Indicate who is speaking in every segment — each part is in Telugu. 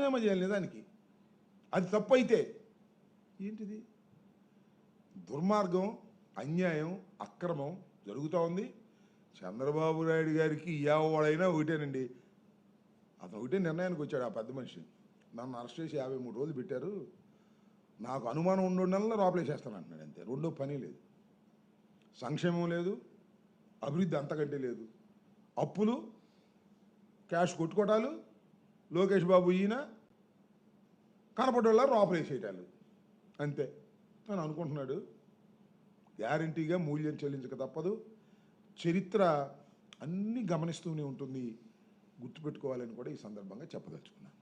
Speaker 1: రాజీనామా చేయాలి దానికి. అది తప్పు అయితే ఏంటిది? దుర్మార్గం, అన్యాయం, అక్రమం జరుగుతూ ఉంది. చంద్రబాబు నాయుడు గారికి ఎవడైనా ఒకటేనండి, అతను ఒకటే నిర్ణయానికి వచ్చాడు. ఆ పెద్ద మనిషి నన్ను అరెస్ట్ చేసి 53 రోజులు పెట్టారు, నాకు అనుమానం ఉండడం లోపలేసేస్తాను అంటున్నాడు. అంతే, రెండో పని లేదు. సంక్షేమం లేదు, అభివృద్ధి అంతకంటే లేదు. అప్పులు, క్యాష్ కొట్టుకోవటాలు, లోకేష్ బాబు ఈయన కనపడేలా లోపలేసేయటాలు, అంతే అని అనుకుంటున్నాడు. గ్యారంటీగా మూల్యం చెల్లించక తప్పదు. చరిత్ర అన్నీ గమనిస్తూనే ఉంటుంది, గుర్తుపెట్టుకోవాలని కూడా ఈ సందర్భంగా చెప్పదలుచుకున్నాను.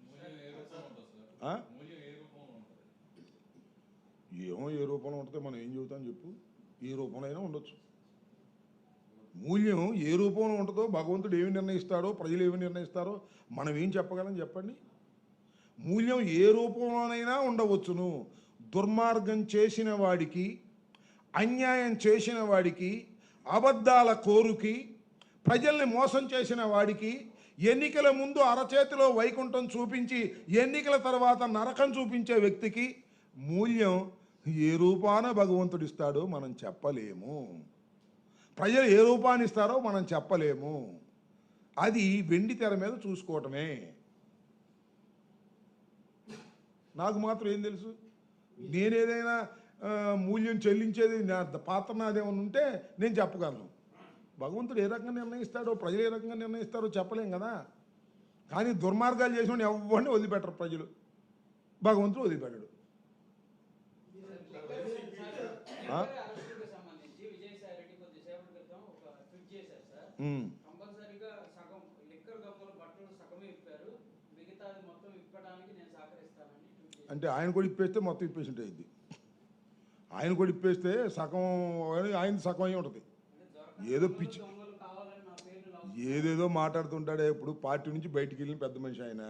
Speaker 1: ఏమో ఏ రూపంలో ఉంటుందో మనం ఏం చెబుతాం చెప్పు? ఏ రూపంలో అయినా ఉండొచ్చు. మూల్యం ఏ రూపంలో ఉంటుందో భగవంతుడు ఏమి నిర్ణయిస్తాడో, ప్రజలు ఏమి నిర్ణయిస్తారో మనం ఏం చెప్పగలం చెప్పండి? మూల్యం ఏ రూపంలోనైనా ఉండవచ్చును. దుర్మార్గం చేసిన వాడికి, అన్యాయం చేసిన వాడికి, అబద్ధాల కోరుకి, ప్రజల్ని మోసం చేసిన వాడికి, ఎన్నికల ముందు అరచేతిలో వైకుంఠం చూపించి ఎన్నికల తర్వాత నరకం చూపించే వ్యక్తికి మూల్యం ఏ రూపాన భగవంతుడు ఇస్తాడో మనం చెప్పలేము. ప్రజలు ఏ రూపాన్ని ఇస్తారో మనం చెప్పలేము. అది వెండి తెర మీద చూసుకోవటమే. నాకు మాత్రం ఏం తెలుసు? నేనేదైనా మూల్యం చెల్లించేది నా పాత్ర నాదేమన్నా ఉంటే నేను చెప్పగలను. భగవంతుడు ఏ రకంగా నిర్ణయిస్తాడో, ప్రజలు ఏ రకంగా నిర్ణయిస్తారో చెప్పలేం కదా. కానీ దుర్మార్గాలు చేసిన ఎవరిని వదిలిపెట్టరు ప్రజలు, భగవంతుడు వదిలిపెట్టడు. అంటే ఆయన కూడా ఇప్పేస్తే మొత్తం ఇప్పేసి ఉంటుంది. ఆయన కూడా ఇప్పేస్తే సగం ఆయన సగం అయి ఉంటుంది. ఏదో పిచ్చి ఏదేదో మాట్లాడుతుంటాడే. ఇప్పుడు పార్టీ నుంచి బయటికి వెళ్ళిన పెద్ద మనిషి ఆయన.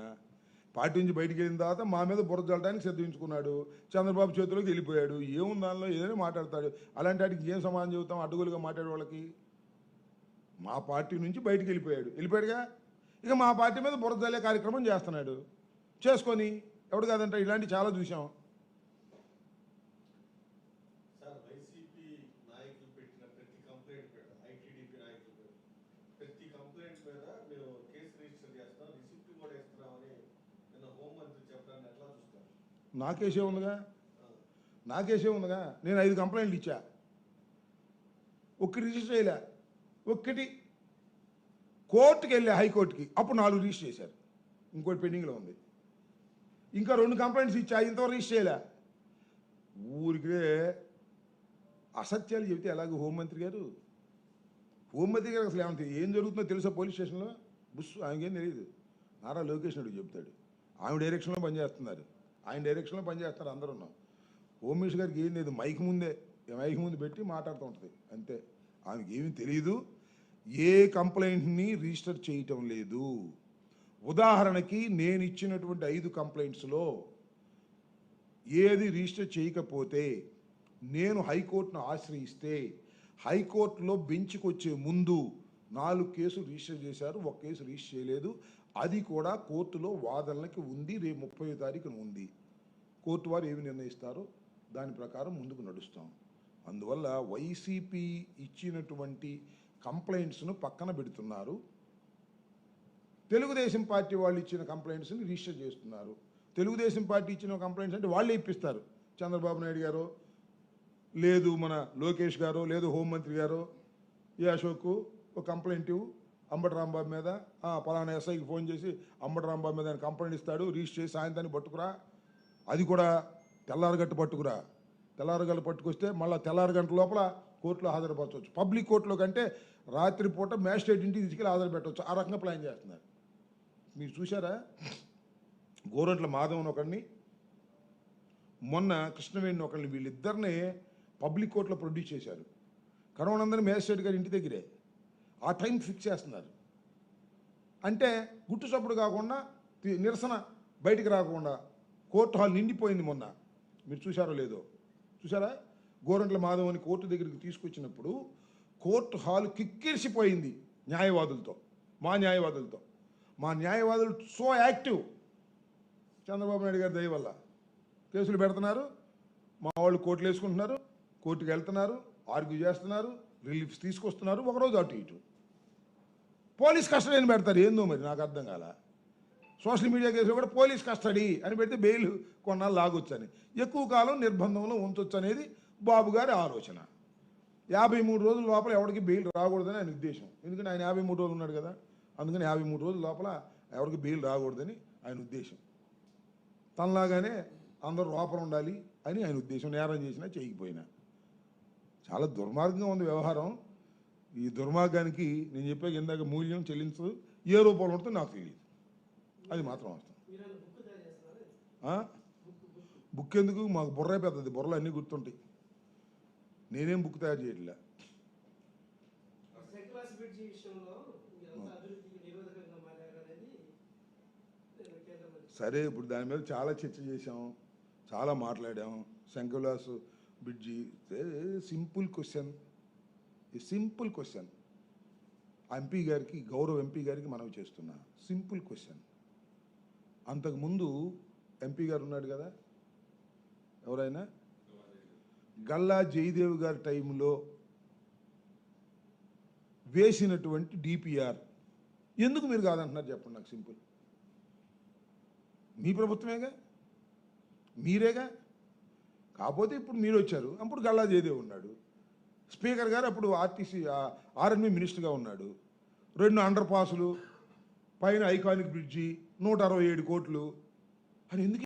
Speaker 1: పార్టీ నుంచి బయటికి వెళ్ళిన తర్వాత మా మీద బురద చల్లడానికి సిద్ధించుకున్నాడు. చంద్రబాబు చేతిలోకి వెళ్ళిపోయాడు. ఏముంది దానిలో? ఏదైనా మాట్లాడతాడు. అలాంటి వాటికి ఏం సమాధానం చెబుతాం అడ్డుగోలుగా మాట్లాడే వాళ్ళకి? మా పార్టీ నుంచి బయటికి వెళ్ళిపోయాడుగా. ఇక మా పార్టీ మీద బురద చల్లే కార్యక్రమం చేస్తున్నాడు. చేసుకొని ఎవడు కాదంట. ఇలాంటి చాలా చూసాం. నాకేసే ఉందిగా. నేను 5 కంప్లైంట్లు ఇచ్చా, ఒక్కటి రిజిస్టర్ చేయలే. ఒక్కటి కోర్టుకి వెళ్ళా, హైకోర్టుకి, అప్పుడు 4 రిజిస్టర్ చేశారు. ఇంకోటి పెండింగ్లో ఉంది. ఇంకా 2 కంప్లైంట్స్ ఇచ్చా, ఇంతవరకు రిజిస్టర్ చేయలే. ఊరికే అసత్యాలు చెబితే ఎలాగో హోంమంత్రి గారు అసలు ఏమంటే ఏం జరుగుతుందో తెలుసా పోలీస్ స్టేషన్లో? బుస్ ఆయనకేం తెలియదు. నారా లోకేష్ నాయుడు చెబుతాడు. ఆమె డైరెక్షన్లో పనిచేస్తున్నారు, ఆయన డైరెక్షన్లో పనిచేస్తారు అందరూ. హోమ్ మినిస్టర్ గారికి ఏం లేదు, మైక్ ముందు పెట్టి మాట్లాడుతూ ఉంటుంది అంతే. ఆమెకి ఏమీ తెలియదు. ఏ కంప్లైంట్ని రిజిస్టర్ చేయటం లేదు. ఉదాహరణకి నేను ఇచ్చినటువంటి 5 కంప్లైంట్స్లో ఏది రిజిస్టర్ చేయకపోతే నేను హైకోర్టును ఆశ్రయిస్తే హైకోర్టులో బెంచ్కి వచ్చే ముందు 4 కేసులు రిజిస్టర్ చేశారు, 1 కేసు రిజిస్టర్ చేయలేదు. అది కూడా కోర్టులో వాదనలకి ఉంది. రేపు 30వ తారీఖున ఉంది. కోర్టు వారు ఏమి నిర్ణయిస్తారో దాని ప్రకారం ముందుకు నడుస్తాం. అందువల్ల వైసీపీ ఇచ్చినటువంటి కంప్లైంట్స్ను పక్కన పెడుతున్నారు. తెలుగుదేశం పార్టీ వాళ్ళు ఇచ్చిన కంప్లైంట్స్ని రిజిస్టర్ చేస్తున్నారు. తెలుగుదేశం పార్టీ ఇచ్చిన కంప్లైంట్స్ అంటే వాళ్ళే ఇప్పిస్తారు. చంద్రబాబు నాయుడు గారు, లేదు మన లోకేష్ గారు, లేదు హోంమంత్రి గారు, ఏ అశోక్ ఒక కంప్లైంట్ ఇవ్వు అంబటి రాంబాబు మీద, పలానా ఎస్ఐకి ఫోన్ చేసి అంబటి రాంబాబు మీద ఆయన కంప్లైంట్ ఇస్తాడు, రిజిస్టర్ చేసి సాయంత్రాన్ని పట్టుకురా. అది కూడా తెల్లారగట్టు పట్టుకురా. తెల్లారగట్టు పట్టుకొస్తే మళ్ళీ తెల్లారి గంటల లోపల కోర్టులో హాజరుపరచవచ్చు. పబ్లిక్ కోర్టులో కంటే రాత్రిపూట మ్యాజిస్ట్రేట్ ఇంటికి తీసుకెళ్ళి హాజరు పెట్టవచ్చు. ఆ రకంగా ప్లాన్ చేస్తున్నారు. మీరు చూసారా? గోరంట్ల మాధవన్ ఒకరిని, మొన్న కృష్ణవేణిని ఒకరిని, వీళ్ళిద్దరిని పబ్లిక్ కోర్టులో ప్రొడ్యూస్ చేశారు. కరోనందరినీ మ్యాజిస్ట్రేట్ గారి ఇంటి దగ్గరే ఆ టైం ఫిక్స్ చేస్తున్నారు. అంటే గుట్టు చప్పుడు కాకుండా, నిరసన బయటికి రాకుండా కోర్టు హాల్ నిండిపోయింది. మొన్న మీరు చూసారో లేదో? చూసారా? గోరంట్ల మాధవని కోర్టు దగ్గరికి తీసుకొచ్చినప్పుడు కోర్టు హాల్ కిక్కిరిసిపోయింది న్యాయవాదులతో, మా న్యాయవాదులతో. మా న్యాయవాదులు సో యాక్టివ్, చంద్రబాబు నాయుడు గారి దయ వల్ల కేసులు పెడుతున్నారు, మా వాళ్ళు కోర్టులు వేసుకుంటున్నారు, కోర్టుకు వెళ్తున్నారు, ఆర్గ్యూ చేస్తున్నారు, రిలీఫ్స్ తీసుకొస్తున్నారు, ఒకరోజు అటు ఇటు పోలీస్ కస్టడీ అని పెడతారు. ఏందో మరి నాకు అర్థం కాల. సోషల్ మీడియా కేసులో కూడా పోలీస్ కస్టడీ అని పెడితే బెయిల్ కొన్నాళ్ళు లాగొచ్చని, ఎక్కువ కాలం నిర్బంధంలో ఉంచొచ్చు అనేది బాబు గారి ఆలోచన. 53 రోజుల లోపల ఎవరికి బెయిల్ రాకూడదని ఆయన ఉద్దేశం. ఎందుకంటే ఆయన 53 రోజులు ఉన్నాడు కదా, అందుకని 53 రోజుల లోపల ఎవరికి బెయిల్ రాకూడదని ఆయన ఉద్దేశం. తనలాగానే అందరూ లోపల ఉండాలి అని ఆయన ఉద్దేశం. నేరం చేసినా చేయకపోయినా చాలా దుర్మార్గంగా ఉంది వ్యవహారం. ఈ దుర్మార్గానికి నేను చెప్పే ఇందాక మూల్యం చెల్లించదు, ఏ రూపంలో ఉంటుందో నాకు తెలియదు. అది మాత్రం అవసరం. బుక్ ఎందుకు? మాకు బుర్రే పెద్దది, బుర్రలు అన్నీ గుర్తుంటాయి. నేనేం బుక్ తయారు చేయట్లే. సరే, ఇప్పుడు దాని మీద చాలా చర్చ చేసాం, చాలా మాట్లాడాం. శంకర్లాస్ bridge simple question, simple question. MP గారికి, గౌరవ ఎంపీ గారికి మనవి చేస్తున్నా, సింపుల్ క్వశ్చన్. అంతకుముందు ఎంపీ గారు ఉన్నాడు కదా, ఎవరైనా గల్లా జయదేవ్ గారి టైంలో వేసినటువంటి డిపిఆర్ ఎందుకు మీరు కాదంటున్నారు చెప్పండి నాకు. సింపుల్, మీ ప్రభుత్వమేగా, మీరేగా. కాకపోతే ఇప్పుడు మీరు వచ్చారు, అప్పుడు గల్లా జయదేవ్ ఉన్నాడు. స్పీకర్ గారు అప్పుడు ఆర్ఎన్బి మినిస్టర్గా ఉన్నాడు. 2 అండర్ పాసులు, పైన ఐకానిక్ బ్రిడ్జి, 167 కోట్లు అని ఎందుకు